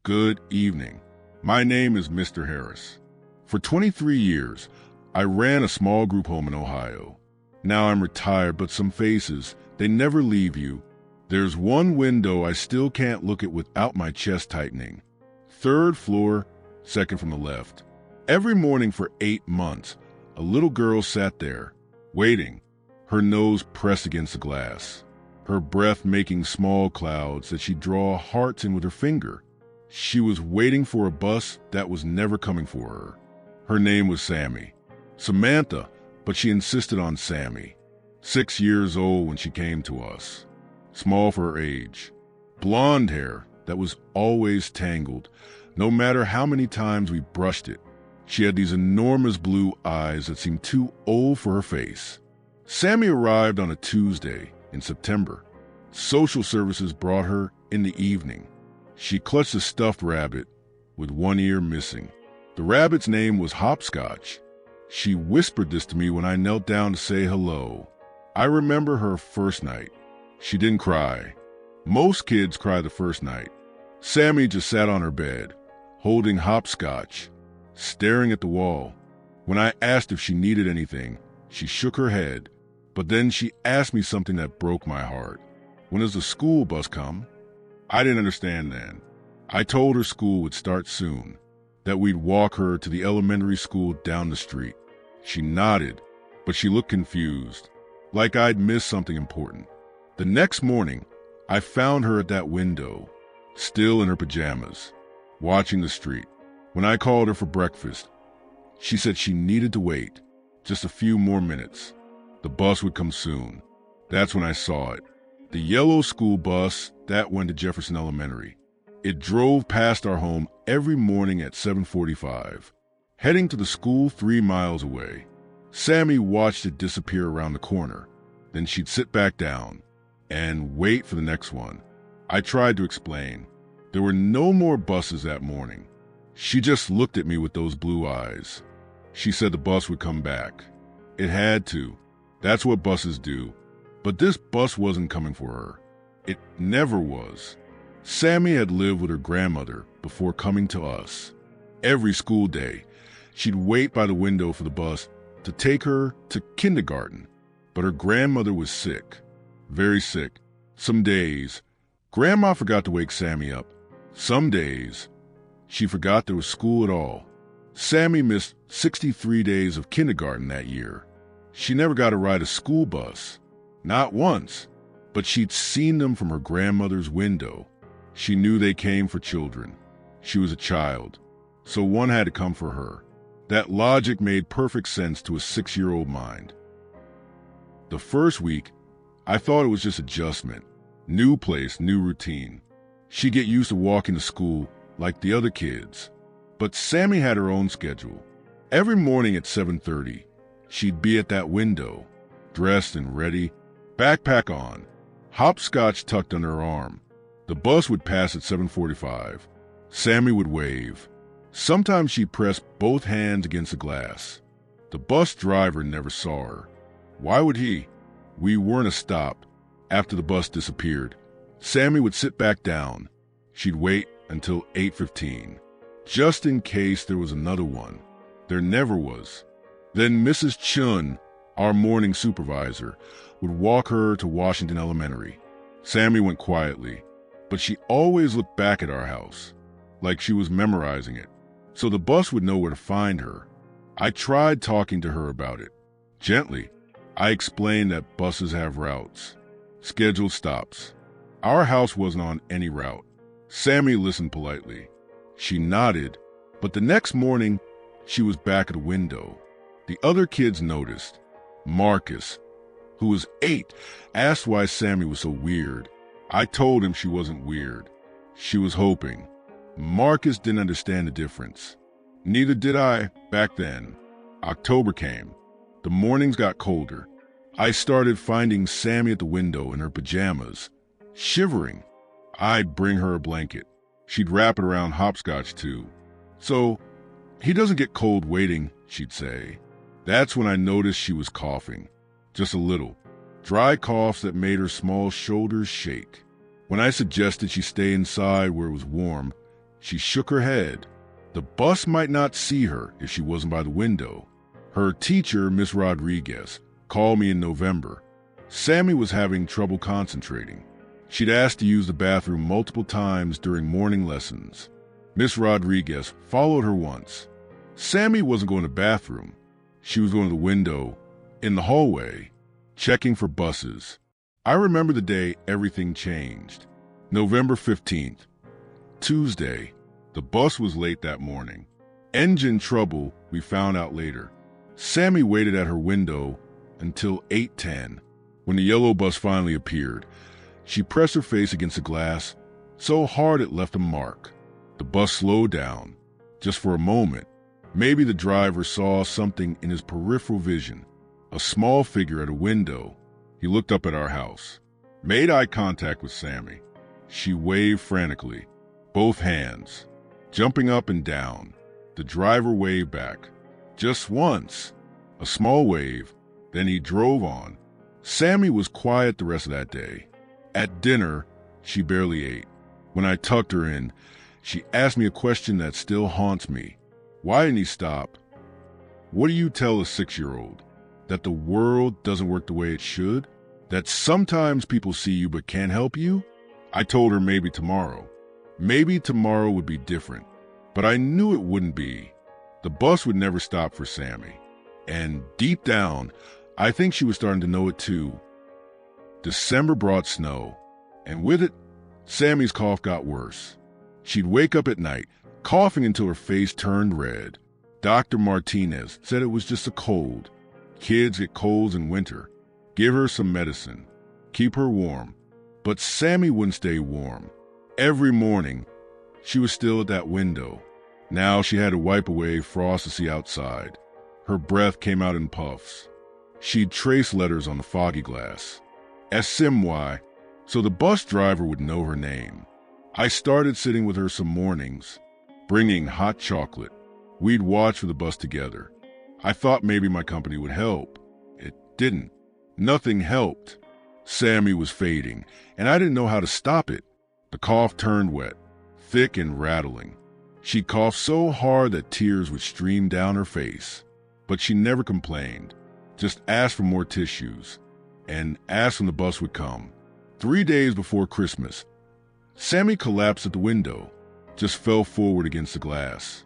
Good evening. My name is Mr. Harris. For 23 years, I ran a small group home in Ohio. Now I'm retired, but some faces, they never leave you. There's one window I still can't look at without my chest tightening. 3rd floor, second from the left. Every morning for 8 months, a little girl sat there, waiting, her nose pressed against the glass, her breath making small clouds that she'd draw hearts in with her finger. She was waiting for a bus that was never coming for her. Her name was Sammy. Samantha, but she insisted on Sammy. 6 years old when she came to us. Small for her age. Blonde hair that was always tangled, no matter how many times we brushed it. She had these enormous blue eyes that seemed too old for her face. Sammy arrived on a Tuesday in September. Social services brought her in the evening. She clutched a stuffed rabbit with one ear missing. The rabbit's name was Hopscotch. She whispered this to me when I knelt down to say hello. I remember her first night. She didn't cry. Most kids cry the first night. Sammy just sat on her bed, holding Hopscotch, staring at the wall. When I asked if she needed anything, she shook her head, but then she asked me something that broke my heart. When does the school bus come? I didn't understand then. I told her school would start soon, that we'd walk her to the elementary school down the street. She nodded, but she looked confused, like I'd missed something important. The next morning, I found her at that window, still in her pajamas, watching the street. When I called her for breakfast, she said she needed to wait just a few more minutes. The bus would come soon. That's when I saw it. The yellow school bus that went to Jefferson Elementary. It drove past our home every morning at 7:45, heading to the school 3 miles away. Sammy watched it disappear around the corner. Then she'd sit back down and wait for the next one. I tried to explain. There were no more buses that morning. She just looked at me with those blue eyes. She said the bus would come back. It had to. That's what buses do. But this bus wasn't coming for her. It never was. Sammy had lived with her grandmother before coming to us. Every school day, she'd wait by the window for the bus to take her to kindergarten. But her grandmother was sick, very sick. Some days, Grandma forgot to wake Sammy up. Some days, she forgot there was school at all. Sammy missed 63 days of kindergarten that year. She never got to ride a school bus. Not once, but she'd seen them from her grandmother's window. She knew they came for children. She was a child, so one had to come for her. That logic made perfect sense to a 6-year-old mind. The first week, I thought it was just adjustment. New place, new routine. She'd get used to walking to school like the other kids. But Sammy had her own schedule. Every morning at 7:30, she'd be at that window, dressed and ready, backpack on, hopscotch tucked under her arm. The bus would pass at 7:45. Sammy would wave. Sometimes she'd press both hands against the glass. The bus driver never saw her. Why would he? We weren't a stop. After the bus disappeared, Sammy would sit back down. She'd wait until 8:15, just in case there was another one. There never was. Then Mrs. Chun, our morning supervisor, would walk her to Washington Elementary. Sammy went quietly, but she always looked back at our house, like she was memorizing it, so the bus would know where to find her. I tried talking to her about it. Gently, I explained that buses have routes, scheduled stops. Our house wasn't on any route. Sammy listened politely. She nodded, but the next morning, she was back at the window. The other kids noticed. Marcus, who was 8, asked why Sammy was so weird. I told him she wasn't weird. She was hoping. Marcus didn't understand the difference. Neither did I back then. October came. The mornings got colder. I started finding Sammy at the window in her pajamas, shivering. I'd bring her a blanket. She'd wrap it around Hopscotch too. So, he doesn't get cold waiting, she'd say. That's when I noticed she was coughing. Just a little. Dry coughs that made her small shoulders shake. When I suggested she stay inside where it was warm, She shook her head. The bus might not see her if she wasn't by the window. Her teacher, Miss Rodriguez, called me in November. Sammy was having trouble concentrating. She'd asked to use the bathroom multiple times during morning lessons. Miss Rodriguez followed her once. Sammy wasn't going to the bathroom. She was going to the window, in the hallway, checking for buses. I remember the day everything changed. November 15th, Tuesday. The bus was late that morning. Engine trouble, we found out later. Sammy waited at her window until 8:10. When the yellow bus finally appeared, she pressed her face against the glass so hard it left a mark. The bus slowed down, just for a moment. Maybe the driver saw something in his peripheral vision, a small figure at a window. He looked up at our house, made eye contact with Sammy. She waved frantically, both hands, jumping up and down. The driver waved back, just once, a small wave, then he drove on. Sammy was quiet the rest of that day. At dinner, she barely ate. When I tucked her in, she asked me a question that still haunts me. Why didn't he stop? What do you tell a 6-year-old? That the world doesn't work the way it should? That sometimes people see you but can't help you? I told her maybe tomorrow. Maybe tomorrow would be different. But I knew it wouldn't be. The bus would never stop for Sammy. And deep down, I think she was starting to know it too. December brought snow, and with it, Sammy's cough got worse. She'd wake up at night, coughing until her face turned red. Dr. Martinez said it was just a cold. Kids get colds in winter. Give her some medicine. Keep her warm. But Sammy wouldn't stay warm. Every morning, she was still at that window. Now she had to wipe away frost to see outside. Her breath came out in puffs. She'd trace letters on the foggy glass. SMY, so the bus driver would know her name. I started sitting with her some mornings, bringing hot chocolate. We'd watch for the bus together. I thought maybe my company would help. It didn't. Nothing helped. Sammy was fading, and I didn't know how to stop it. The cough turned wet, thick and rattling. She coughed so hard that tears would stream down her face. But she never complained, just asked for more tissues, and asked when the bus would come. 3 days before Christmas, Sammy collapsed at the window, just fell forward against the glass.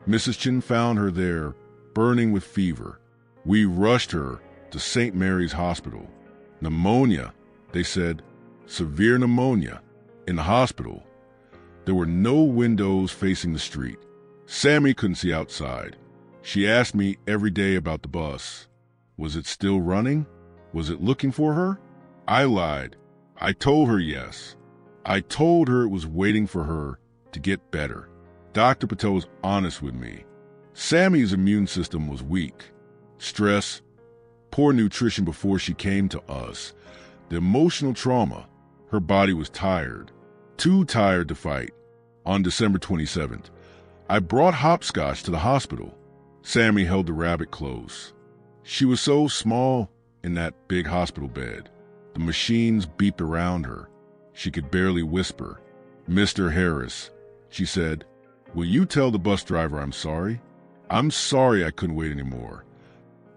Mrs. Chin found her there, burning with fever. We rushed her to St. Mary's Hospital. Pneumonia, they said, severe pneumonia. In the hospital, there were no windows facing the street. Sammy couldn't see outside. She asked me every day about the bus. Was it still running? Was it looking for her? I lied. I told her yes. I told her it was waiting for her to get better. Dr. Patel was honest with me. Sammy's immune system was weak. Stress, poor nutrition before she came to us, the emotional trauma. Her body was tired, too tired to fight. On December 27th, I brought hopscotch to the hospital. Sammy held the rabbit close. She was so small in that big hospital bed. The machines beeped around her. She could barely whisper. Mr. Harris, she said, will you tell the bus driver I'm sorry? I'm sorry I couldn't wait anymore.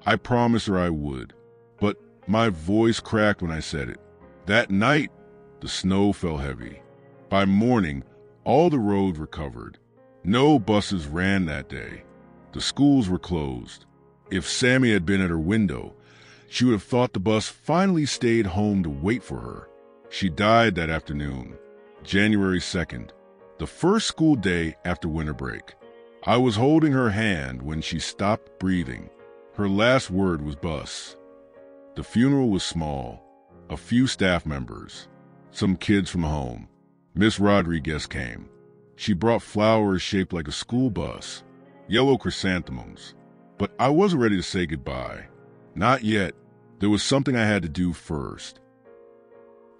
I promised her I would, but my voice cracked when I said it. That night, the snow fell heavy. By morning, all the roads were covered. No buses ran that day. The schools were closed. If Sammy had been at her window, she would have thought the bus finally stayed home to wait for her. She died that afternoon, January 2nd, the first school day after winter break. I was holding her hand when she stopped breathing. Her last word was bus. The funeral was small. A few staff members, some kids from home. Miss Rodriguez came. She brought flowers shaped like a school bus, yellow chrysanthemums. But I wasn't ready to say goodbye. Not yet. There was something I had to do first.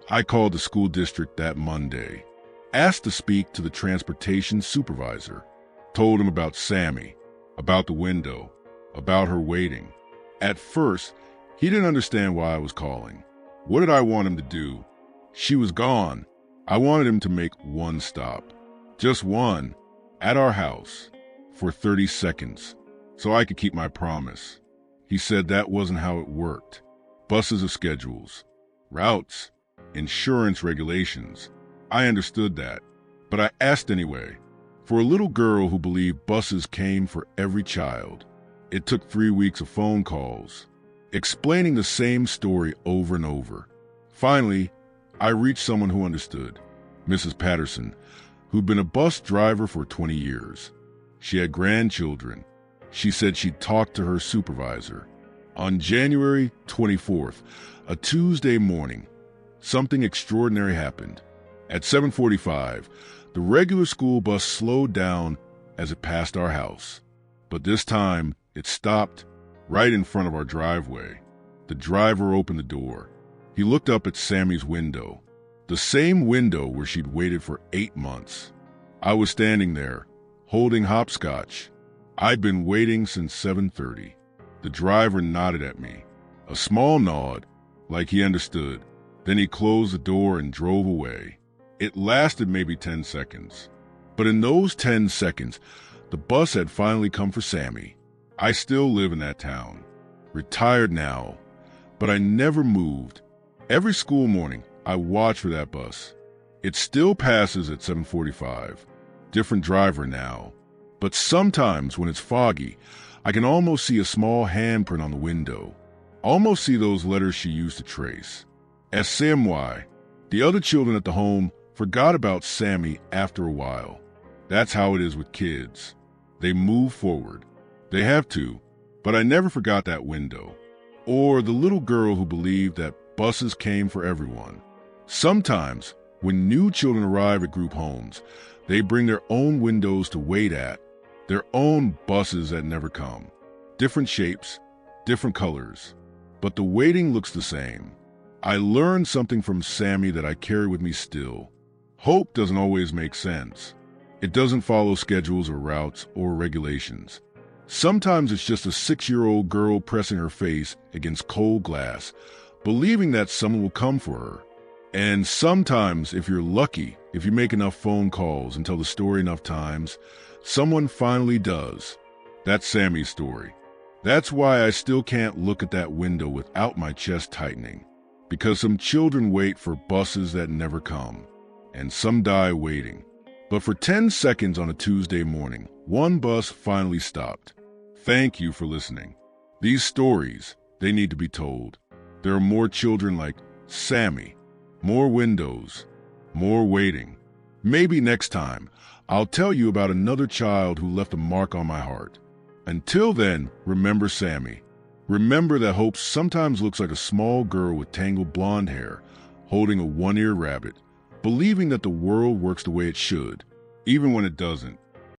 I called the school district that Monday, asked to speak to the transportation supervisor, told him about Sammy, about the window, about her waiting. At first, he didn't understand why I was calling. What did I want him to do? She was gone. I wanted him to make one stop. Just one. at our house for 30 seconds so I could keep my promise. He said that wasn't how it worked. Buses have schedules, routes, insurance regulations. I understood that, but I asked anyway. For a little girl who believed buses came for every child, it took 3 weeks of phone calls, explaining the same story over and over. Finally, I reached someone who understood, Mrs. Patterson, who'd been a bus driver for 20 years. She had grandchildren. She said she'd talked to her supervisor. On January 24th, a Tuesday morning, something extraordinary happened. At 7:45, the regular school bus slowed down as it passed our house. But this time, it stopped right in front of our driveway. The driver opened the door. He looked up at Sammy's window, the same window where she'd waited for 8 months. I was standing there, holding hopscotch. I'd been waiting since 7:30. The driver nodded at me, a small nod, like he understood. Then he closed the door and drove away. It lasted maybe 10 seconds. But in those 10 seconds, the bus had finally come for Sammy. I still live in that town, retired now, but I never moved. Every school morning, I watch for that bus. It still passes at 7:45. Different driver now. But sometimes when it's foggy, I can almost see a small handprint on the window. Almost see those letters she used to trace. SMY. The other children at the home forgot about Sammy after a while. That's how it is with kids. They move forward. They have to, but I never forgot that window. Or the little girl who believed that buses came for everyone. Sometimes, when new children arrive at group homes, they bring their own windows to wait at, their own buses that never come. Different shapes, different colors, but the waiting looks the same. I learned something from Sammy that I carry with me still. Hope doesn't always make sense. It doesn't follow schedules or routes or regulations. Sometimes it's just a 6-year-old girl pressing her face against cold glass, believing that someone will come for her. And sometimes, if you're lucky, if you make enough phone calls and tell the story enough times, someone finally does. That's Sammy's story. That's why I still can't look at that window without my chest tightening. Because some children wait for buses that never come, and some die waiting. But for 10 seconds on a Tuesday morning, one bus finally stopped. Thank you for listening. These stories, they need to be told. There are more children like Sammy, more windows, more waiting. Maybe next time, I'll tell you about another child who left a mark on my heart. Until then, remember Sammy. Remember that hope sometimes looks like a small girl with tangled blonde hair, holding a one-eared rabbit, believing that the world works the way it should, even when it doesn't.